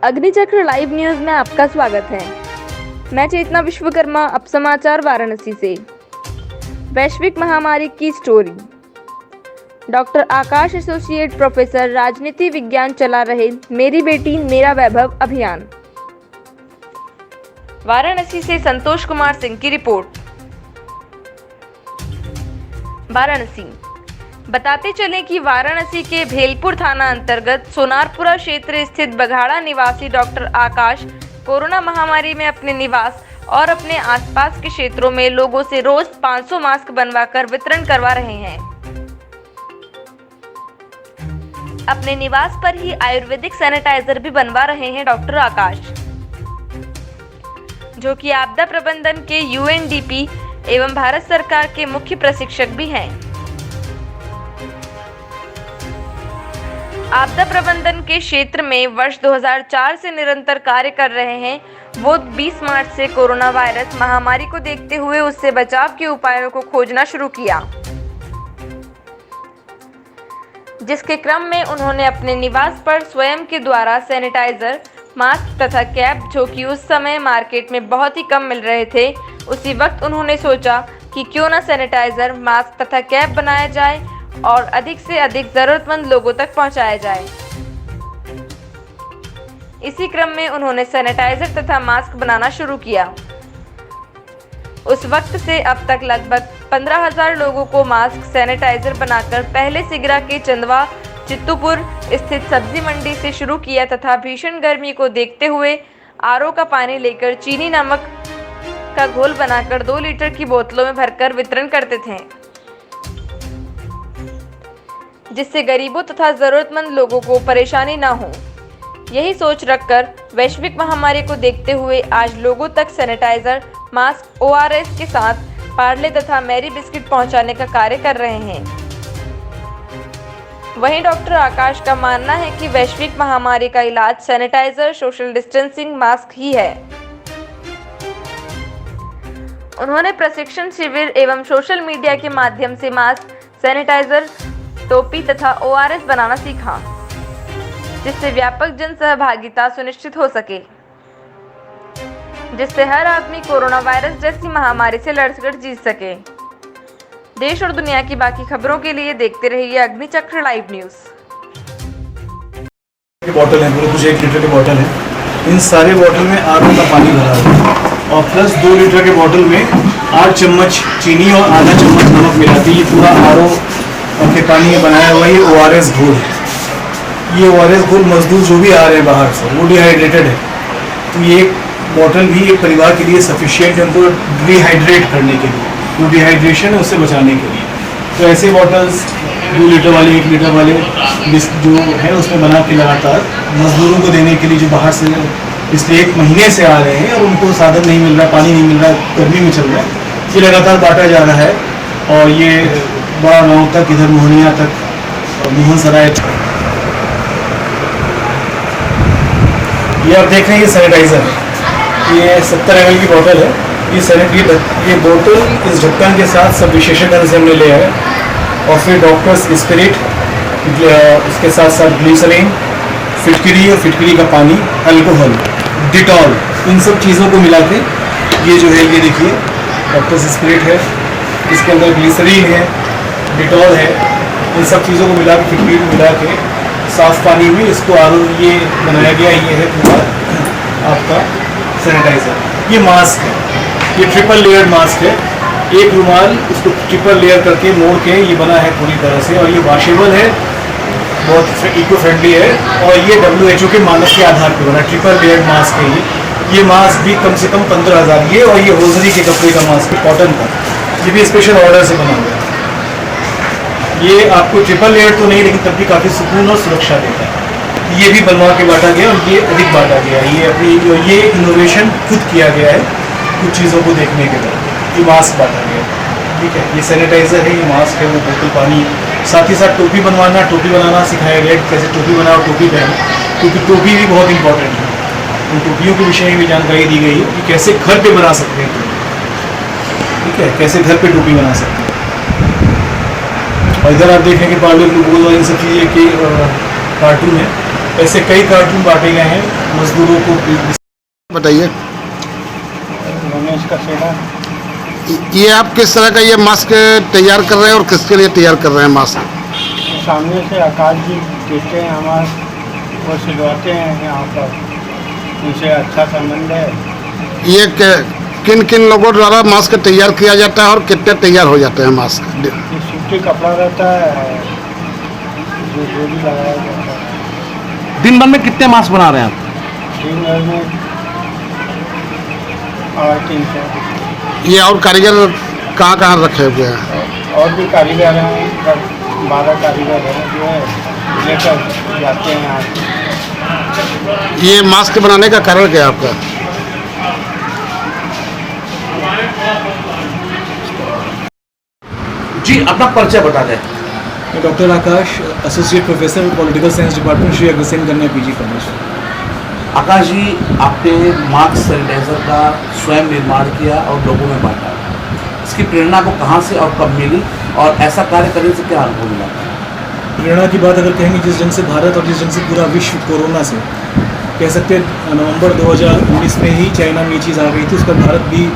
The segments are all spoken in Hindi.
अग्निचक्र लाइव न्यूज में आपका स्वागत है। मैं चेतना विश्वकर्मा। अब समाचार वाराणसी से। वैश्विक महामारी की story. Doctor Akash associate professor राजनीति विज्ञान चला रहे मेरी बेटी मेरा वैभव अभियान। वाराणसी से संतोष कुमार सिंह की रिपोर्ट। वाराणसी। बताते चलें कि वाराणसी के भेलपुर थाना अंतर्गत सोनारपुरा क्षेत्र स्थित बघाड़ा निवासी डॉक्टर आकाश कोरोना महामारी में अपने निवास और अपने आसपास के क्षेत्रों में लोगों से रोज 500 मास्क बनवाकर वितरण करवा रहे हैं। अपने निवास पर ही आयुर्वेदिक सैनिटाइजर भी बनवा रहे हैं डॉक्टर आकाश, जो कि आपदा प्रबंधन के UNDP एवं भारत सरकार के मुख्य प्रशिक्षक भी हैं। आपदा प्रबंधन के क्षेत्र में वर्ष 2004 से निरंतर कार्य कर रहे हैं। वो 20 मार्च से कोरोना वायरस महामारी को देखते हुए उससे बचाव के उपायों को खोजना शुरू किया, जिसके क्रम में उन्होंने अपने निवास पर स्वयं के द्वारा सैनिटाइजर, मास्क तथा कैप, जो कि उस समय मार्केट में बहुत ही कम मिल रहे थे, उसी वक्त उन्होंने सोचा कि क्यों ना सैनिटाइजर, मास्क तथा कैप बनाया जाए और अधिक से अधिक जरूरतमंद लोगों तक पहुंचाया जाए। इसी क्रम में उन्होंने सैनिटाइजर तथा मास्क बनाना शुरू किया। उस वक्त से अब तक लगभग 15,000 लोगों को मास्क, सैनिटाइजर बनाकर पहले सिगरा के चंदवा चित्तूपुर स्थित सब्जी मंडी से शुरू किया तथा भीषण गर्मी को देखते हुए RO का पानी लेकर चीनी नमक का घोल बनाकर 2 लीटर की बोतलों में भरकर वितरण करते थे, जिससे गरीबों तथा जरूरतमंद लोगों को परेशानी ना हो। यही सोच रखकर वैश्विक महामारी को देखते हुए आज लोगों तक सैनिटाइजर, मास्क, ORS के साथ पार्ले तथा मैरी बिस्किट पहुंचाने का कार्य कर रहे हैं। वहीं डॉक्टर आकाश का मानना है कि वैश्विक महामारी का इलाज सैनिटाइजर, सोशल डिस्टेंसिंग, मास्क ही है। उन्होंने प्रशिक्षण शिविर एवं सोशल मीडिया के माध्यम से मास्क, सैनिटाइजर, टोपी तथा ORS बनाना सीखा, जिससे व्यापक जन सहभागिता सुनिश्चित हो सके, जिससे हर आदमी कोरोना वायरस जैसी महामारी से लड़कर जीत सके। देश और दुनिया की बाकी खबरों के लिए देखते रहिए अग्निचक्र लाइव न्यूज। बॉटल है, पूरे कुछ 1 लीटर के बॉटल है। इन सारे बॉटल में RO का पानी भरा है और प्लस 2 लीटर के बॉटल में 8 चम्मच चीनी और आधा चम्मच नमक मिला के ये पूरा RO के पानी में बनाया हुआ ये ORS घोल। ये ORS घोल मजदूर जो भी आ रहे हैं बाहर से, वो डिहाइड्रेटेड है, तो ये बॉटल भी एक परिवार के लिए सफिशिएंट है उनको डिहाइड्रेट करने के लिए, जो डिहाइड्रेशन है उससे बचाने के लिए। तो ऐसे बॉटल्स 2 लीटर वाले, 1 लीटर वाले जो है उसमें बना के लगातार मजदूरों को देने के लिए, जो बाहर से पिछले 1 महीने से आ रहे हैं और उनको साधन नहीं मिल रहा, पानी नहीं मिल रहा, गर्मी में चल रहा है, ये लगातार बांटा जा रहा है। और ये बड़ा गाँव तक, इधर मोहनिया तक, मोहन सराय। ये आप देख रहे हैं, ये सैनिटाइज़र है, ये 70 ml की बोतल है। ये बोतल इस ढक्कन के साथ सब विशेषण से हमने लिया है और फिर डॉक्टर्स स्पिरिट, उसके साथ साथ ग्लिसरीन, फिटकरी और फिटकरी का पानी, अल्कोहल, डिटॉल, इन सब चीज़ों को मिला के ये जो है, ये देखिए डॉक्टर्स स्पिरिट है, इसके अंदर ग्लिसरीन है, डिटॉल है, इन सब चीज़ों को मिला के, फिटकरी मिला के साफ पानी में इसको ये बनाया गया। ये है पूरा आपका सैनिटाइज़र। ये मास्क है, ये ट्रिपल लेयर मास्क है। एक रुमाल उसको ट्रिपल लेयर करके मोड़ के ये बना है पूरी तरह से, और ये वॉशेबल है, बहुत इको फ्रेंडली है, और ये WHO के मानक के आधार पर बना ट्रिपल लेयर मास्क है। ये मास्क भी कम से कम 15,000 ये, और ये होजरी के कपड़े का मास्क है, कॉटन का, ये भी स्पेशल ऑर्डर से बना हुआ है। ये आपको ट्रिपल लेयर तो नहीं, लेकिन तब भी काफ़ी सुकून और सुरक्षा देता है। ये भी बनवा के बांटा गया और ये अधिक बांटा गया है। ये अपनी जो ये इनोवेशन खुद किया गया है कुछ चीज़ों को देखने के बाद, ये मास्क बांटा गया, ठीक है। ये सैनिटाइज़र है, ये मास्क है, वो बोतल पानी, साथ ही साथ टोपी बनाना सिखाया गया, कैसे टोपी बनाओ, टोपी पहनो, क्योंकि टोपी भी बहुत इंपॉर्टेंट है। उन टोपियों के विषय में भी जानकारी दी गई है कि कैसे घर पे बना सकते हैं, ठीक है, कैसे घर पे टोपी बना सकते हैं। और इधर आप देखें कि पार्ले ग्लूकोज और इन सब चीज़ें के कार्टून है, ऐसे कई कार्टून बांटे गए हैं मजदूरों को। बताइए, रमेश का सेवा। ये आप किस तरह का ये मास्क तैयार कर रहे हैं और किसके लिए तैयार कर रहे हैं मास्क? सामने से आकाश जी देते हैं हमारे, वो सिलवाते हैं यहाँ पर, उनसे अच्छा संबंध है। ये किन किन लोगों द्वारा मास्क तैयार किया जाता है और कितने तैयार हो जाते हैं मास्क? ये सूती कपड़ा रहता है जो जोड़ी लगाया जाता है। दिन भर में कितने मास्क बना रहे हैं आप? दिन भर में 300। ये और कारीगर कहाँ कहाँ रखे हुए हैं? और भी कारीगर हैं, 12 कारीगर हैं जो है लेकर जाते हैं यहाँ। ये मास्क बनाने का कारण क्या है आपका? जी, अपना परिचय बता दें। मैं doctor Akash, associate professor political science department, Shri Agrasen Kanya PG college. आकाश जी, आपने मास्क सैनिटाइजर का स्वयं निर्माण किया और लोगों में बांटा। इसकी प्रेरणा को कहाँ से और कब मिली और ऐसा कार्य करने से क्या अनुभव मिला? प्रेरणा की बात अगर कहेंगे, जिस ढंग से भारत और जिस ढंग से पूरा विश्व कोरोना से, कह सकते हैं नवंबर 2019 में ही चाइना में ये चीज़ आ गई थी। उसका भारत भी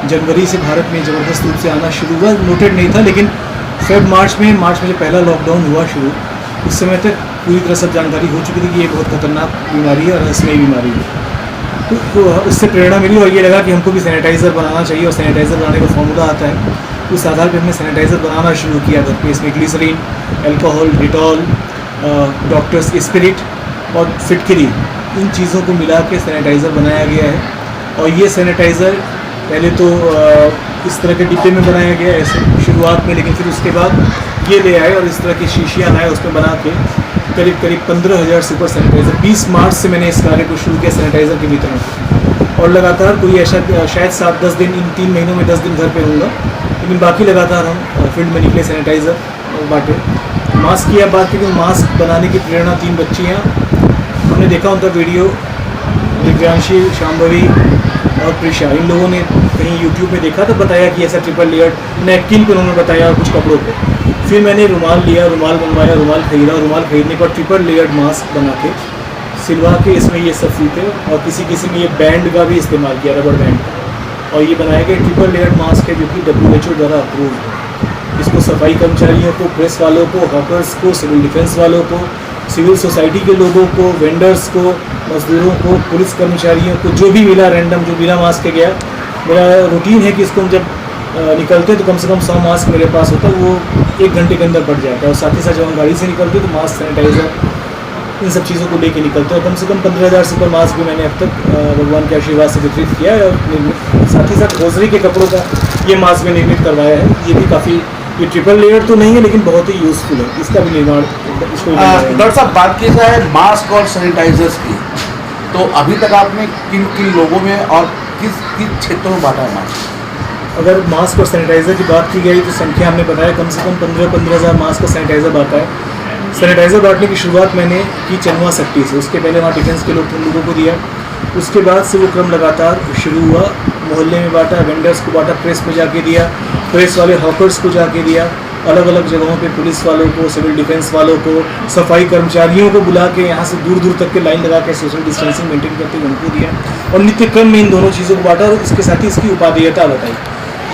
जनवरी से भारत में ज़बरदस्त रूप से आना शुरू हुआ। नोटेड नहीं था, लेकिन मार्च में जो पहला लॉकडाउन हुआ शुरू, उस समय तक पूरी तरह सब जानकारी हो चुकी थी कि ये बहुत खतरनाक बीमारी है और रहस्यमयी बीमारी है। तो उससे प्रेरणा मिली और ये लगा कि हमको भी सैनिटाइज़र बनाना चाहिए, और सैनिटाइज़र बनाने का फॉर्मूला आता है। उस आधार पर हमने सैनिटाइज़र बनाना शुरू किया घर पे। इसमें glycerine, alcohol, Dettol, doctor's spirit और फिटकरी, इन चीज़ों को मिला के सैनिटाइज़र बनाया गया है। और ये सैनिटाइज़र पहले तो इस तरह के डिब्बे में बनाया गया ऐसे शुरुआत में, लेकिन फिर उसके बाद ये ले आए और इस तरह की शीशियाँ लाए, उसमें बना के करीब 15,000 सुपर सैनिटाइज़र। 20 मार्च से मैंने इस कार्य को शुरू किया सैनिटाइज़र के वितरण, और लगातार कोई ऐसा शायद 7-10 दिन, इन 3 महीनों में 10 दिन घर पे होऊंगा, लेकिन बाकी लगातार हम फील्ड में निकले, सैनिटाइज़र बांटे। मास्क की आप बात करें, मास्क बनाने की प्रेरणा 3 बच्चियाँ, हमने देखा उनका वीडियो, दिव्यांशी, शाम्भवी और प्रिशा, इन लोगों ने कहीं यूट्यूब में देखा तो बताया कि ऐसा ट्रिपल लेयर नैपकिन पर उन्होंने बताया, कुछ कपड़ों पे। फिर मैंने रुमाल लिया, रुमाल मंगवाया, रुमाल खरीदा, रुमाल खरीदने पर ट्रिपल लेयर्ड मास्क बना के सिलवा के इसमें ये सब फीते, और किसी में ये बैंड का भी इस्तेमाल किया, रबर बैंड का, और ये बनाया गया ट्रिपल लेयर्ड मास्क है जो कि WHO द्वारा अप्रूव है। इसको सफाई कर्मचारियों को, प्रेस वालों को, हॉकर्स को, सिविल डिफेंस वालों को, सिविल सोसाइटी के लोगों को, वेंडर्स को, मजदूरों को, पुलिस कर्मचारियों को, जो भी मिला रैंडम, जो बिना मास्क के गया। मेरा रूटीन है कि इसको हम जब निकलते तो कम से कम 100 मास्क मेरे पास होता है, वो 1 घंटे के अंदर पड़ जाता है। और साथ ही साथ जब हम गाड़ी से निकलते तो मास्क, सैनिटाइज़र, इन सब चीज़ों को लेके निकलते हैं। कम से कम 15,000 सुपर मास्क भी मैंने अब तक भगवान के आशीर्वाद से वितरित किया है, और साथ ही साथ हौजरी के कपड़ों का ये मास्क भी निर्मित करवाया है। ये भी काफ़ी, ये ट्रिपल लेयर तो नहीं है लेकिन बहुत ही यूज़फुल है, इसका भी निर्माण डॉक्टर साहब, बात की जाए मास्क और सैनिटाइजर्स की, तो अभी तक आपने किन किन लोगों में और किस किस क्षेत्रों में बांटा है मास्क? अगर मास्क और सैनिटाइज़र की बात की गई तो संख्या हमने बताया कम से कम 15,000 मास्क और सैनिटाइज़र बांटा है। सैनिटाइज़र बांटने की शुरुआत मैंने की चनुआ सट्टी से, उसके पहले वहाँ डिफेंस के लोग लोगों को दिया, उसके बाद से वो क्रम लगातार शुरू हुआ। मोहल्ले में बांटा, वेंडर्स को बांटा, प्रेस में जाके दिया, प्रेस वाले हॉकर्स को जाके दिया, अलग अलग जगहों पे पुलिस वालों को, सिविल डिफेंस वालों को, सफाई कर्मचारियों को बुला के यहाँ से दूर दूर तक के लाइन लगा के सोशल डिस्टेंसिंग मेंटेन करते हुए उनको दिया, और नित्य क्रम में इन दोनों चीज़ों को बांटा। और इसके साथ ही इसकी उपादेयता बताई,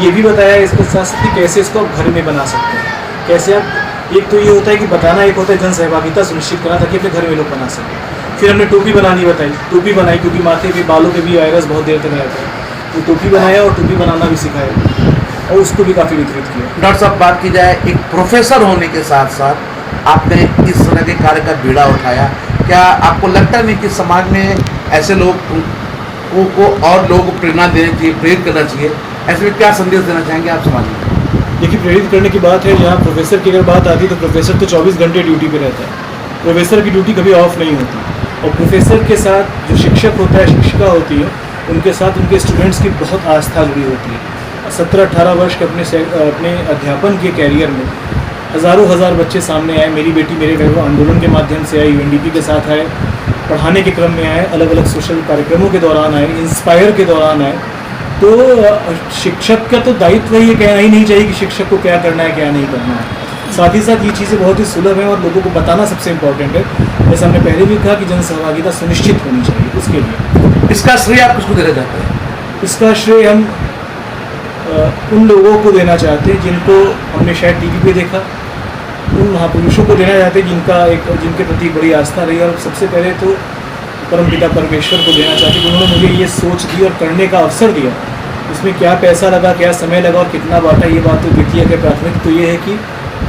ये भी बताया इसके साथ साथ कि कैसे इसको आप घर में बना सकते हैं, कैसे आप, एक तो ये होता है कि बताना, एक होता है जन सहभागिता सुनिश्चित करना ताकि अपने घर में लोग बना सकें। फिर हमने टोपी बनानी बताई, टोपी बनाई क्योंकि माथे पे, बालों पे भी वायरस बहुत देर तक रहता है, तो टोपी बनाया और टोपी बनाना भी सिखाया, और उसको भी काफ़ी वितरित किया। डॉक्टर साहब, बात की जाए, एक प्रोफेसर होने के साथ साथ आपने इस तरह के कार्य का बीड़ा उठाया, क्या आपको लगता नहीं कि समाज में ऐसे लोगों को और लोगों को प्रेरणा देनी चाहिए, प्रेरित करना चाहिए? ऐसे में क्या संदेश देना चाहेंगे आप समाज में? देखिए, प्रेरित करने की बात है, जहाँ प्रोफेसर की अगर बात आती है तो प्रोफेसर तो 24 घंटे ड्यूटी पे रहता है, प्रोफेसर की ड्यूटी कभी ऑफ नहीं होती। और प्रोफेसर के साथ जो शिक्षक होता है, शिक्षिका होती है, उनके साथ उनके स्टूडेंट्स की बहुत आस्था जुड़ी होती है। 17-18 वर्ष के अपने अध्यापन के कैरियर में हज़ारों हज़ार बच्चे सामने आए। मेरी बेटी मेरे वैभव आंदोलन के माध्यम से आई, UNDP के साथ आए, पढ़ाने के क्रम में आए, अलग अलग सोशल कार्यक्रमों के दौरान आए, इंस्पायर के दौरान आए। तो शिक्षक का तो दायित्व ये कहना ही नहीं चाहिए कि शिक्षक को क्या करना है क्या नहीं करना है। साथ ही साथ ये चीज़ें बहुत ही सुलभ हैं और लोगों को बताना सबसे इम्पोर्टेंट है। जैसे हमने पहले भी कहा कि जन सहभागिता सुनिश्चित होनी चाहिए, उसके लिए इसका श्रेय आप किसको देना चाहते हैं? इसका श्रेय हम उन लोगों को देना चाहते हैं जिनको हमने शायद टीवी पे देखा, उन महापुरुषों को देना चाहते हैं जिनके प्रति बड़ी आस्था रही। और सबसे पहले तो परमपिता परमेश्वर को देना चाहते हैं, उन्होंने मुझे ये सोच दी और करने का अवसर दिया। इसमें क्या पैसा लगा, क्या समय लगा और कितना बांटा, ये बात तो द्वितीय है। प्राथमिक तो ये है कि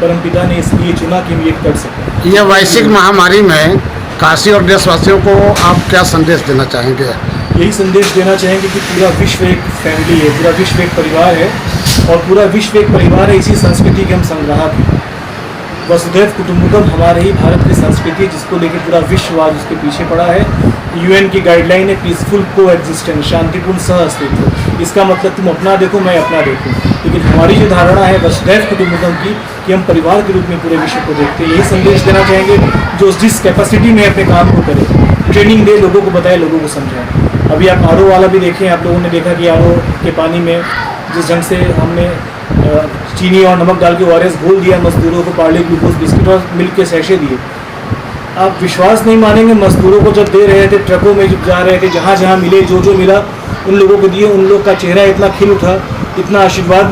परमपिता ने इसलिए चुना कि हम ये कर सकें। ये वैश्विक महामारी में काशी और देशवासियों को आप क्या संदेश देना चाहेंगे? यही संदेश देना चाहेंगे कि पूरा विश्व एक फैमिली है, पूरा विश्व एक परिवार है और पूरा विश्व एक परिवार है। इसी संस्कृति के हम संग्राहक हैं। वसुधैव कुटुंबकम हमारे ही भारत की संस्कृति है, जिसको लेकर पूरा विश्व आज उसके पीछे पड़ा है। यूएन की गाइडलाइन है पीसफुल को एग्जिस्टेंस, शांतिपूर्ण सह अस्तित्व। इसका मतलब तुम अपना देखो, मैं अपना देखूं। लेकिन हमारी जो धारणा है वसुधैव कुटुंबकम की, कि हम परिवार के रूप में पूरे विश्व को देखते हैं। यही संदेश देना चाहेंगे, जो जिस कैपेसिटी में अपने काम को करे, ट्रेनिंग दे, लोगों को बताए, लोगों को समझाए। अभी आप आरओ वाला भी देखें, आप लोगों ने देखा कि आरओ के पानी में जिस ढंग से हमने चीनी और नमक डाल के ORS घोल दिया, मजदूरों को पार्ले ग्लूकोज बिस्किट और मिल्क के सैशे दिए। आप विश्वास नहीं मानेंगे, मजदूरों को जब दे रहे थे, ट्रकों में जब जा रहे थे, जहाँ जहाँ मिले, जो जो मिला उन लोगों को दिए, उन लोग का चेहरा इतना खिल उठा, इतना आशीर्वाद